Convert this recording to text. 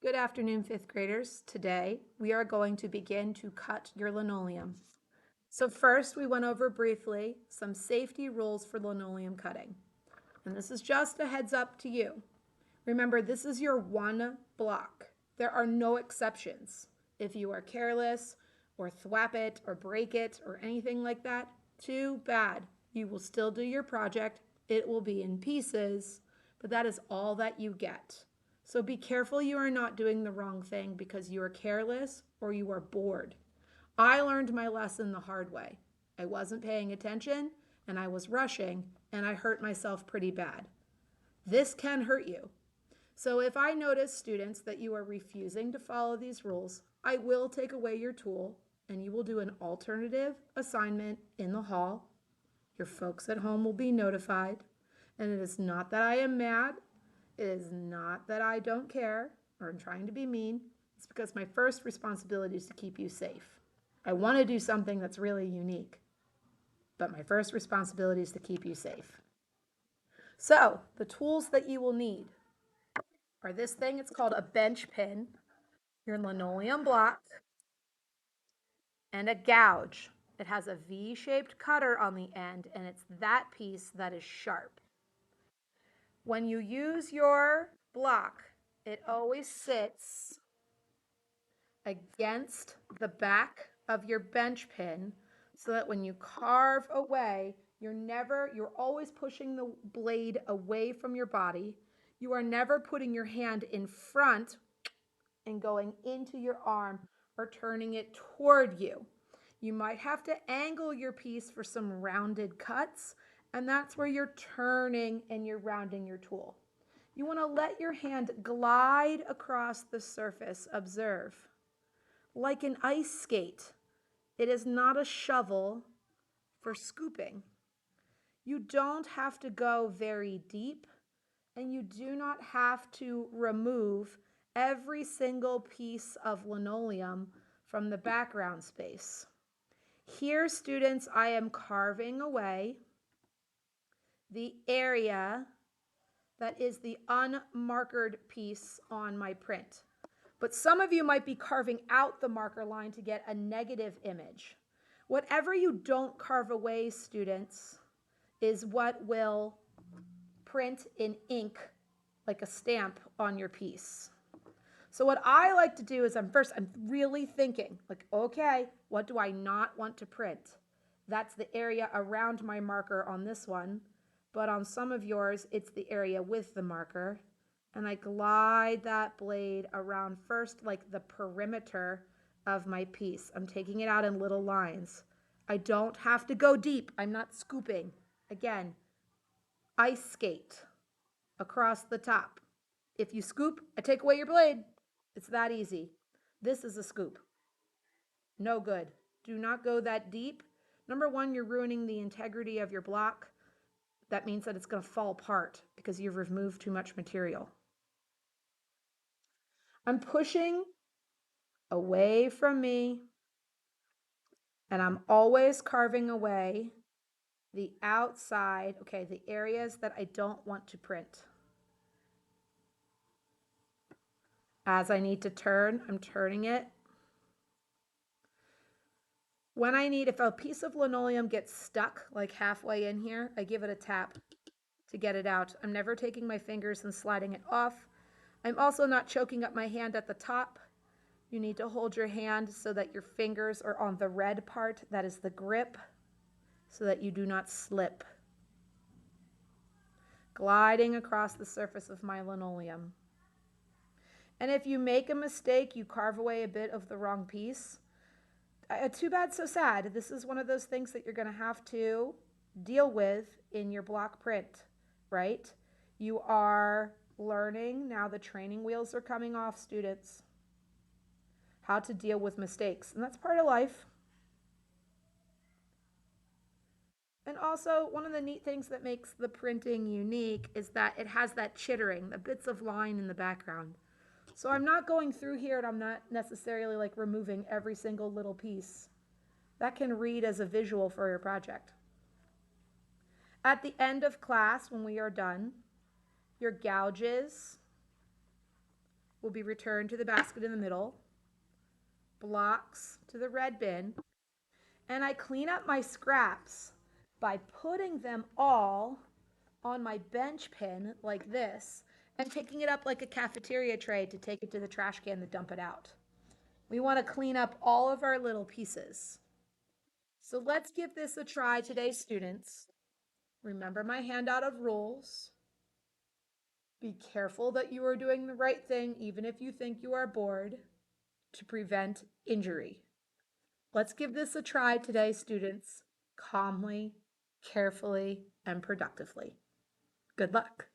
Good afternoon, fifth graders. Today, we are going to begin to cut your linoleum. So first, we went over briefly some safety rules for linoleum cutting. And this is just a heads up to you. Remember, this is your one block. There are no exceptions. If you are careless or thwap it or break it or anything like that, too bad. You will still do your project. It will be in pieces, but that is all that you get. So be careful you are not doing the wrong thing because you are careless or you are bored. I learned my lesson the hard way. I wasn't paying attention and I was rushing and I hurt myself pretty bad. This can hurt you. So if I notice, students, that you are refusing to follow these rules, I will take away your tool and you will do an alternative assignment in the hall. Your folks at home will be notified. And it is not that I am mad. It is not that I don't care or I'm trying to be mean. It's because my first responsibility is to keep you safe. I want to do something that's really unique, but my first responsibility is to keep you safe. So the tools that you will need are this thing. It's called a bench pin, your linoleum block, and a gouge. It has a V-shaped cutter on the end, and it's that piece that is sharp. When you use your block, it always sits against the back of your bench pin so that when you carve away, you're always pushing the blade away from your body. You are never putting your hand in front and going into your arm or turning it toward you. You might have to angle your piece for some rounded cuts, and that's where you're turning and you're rounding your tool. You want to let your hand glide across the surface. Observe. Like an ice skate. It is not a shovel for scooping. You don't have to go very deep, and you do not have to remove every single piece of linoleum from the background space. Here, students, I am carving away the area that is the unmarkered piece on my print. But some of you might be carving out the marker line to get a negative image. Whatever you don't carve away, students, is what will print in ink like a stamp on your piece. So what I like to do is I'm really thinking like, okay, what do I not want to print? That's the area around my marker on this one, but on some of yours, it's the area with the marker. And I glide that blade around first like the perimeter of my piece. I'm taking it out in little lines. I don't have to go deep. I'm not scooping. Again, ice skate across the top. If you scoop, I take away your blade. It's that easy. This is a scoop. No good. Do not go that deep. Number one, you're ruining the integrity of your block. That means that it's going to fall apart because you've removed too much material. I'm pushing away from me, and I'm always carving away the outside, okay, the areas that I don't want to print. As I need to turn, I'm turning it. When I need, if a piece of linoleum gets stuck like halfway in here, I give it a tap to get it out. I'm never taking my fingers and sliding it off. I'm also not choking up my hand at the top. You need to hold your hand so that your fingers are on the red part, that is the grip, so that you do not slip. Gliding across the surface of my linoleum. And if you make a mistake, you carve away a bit of the wrong piece, too bad, so sad. This is one of those things that you're going to have to deal with in your block print, right? You are learning, now the training wheels are coming off, students, how to deal with mistakes. And that's part of life. And also, one of the neat things that makes the printing unique is that it has that chittering, the bits of line in the background. So I'm not going through here and I'm not necessarily like removing every single little piece. That can read as a visual for your project. At the end of class, when we are done, your gouges will be returned to the basket in the middle, blocks to the red bin, and I clean up my scraps by putting them all on my bench pin like this and picking it up like a cafeteria tray to take it to the trash can to dump it out. We want to clean up all of our little pieces. So let's give this a try today, students. Remember my handout of rules. Be careful that you are doing the right thing, even if you think you are bored, to prevent injury. Let's give this a try today, students, calmly, carefully, and productively. Good luck.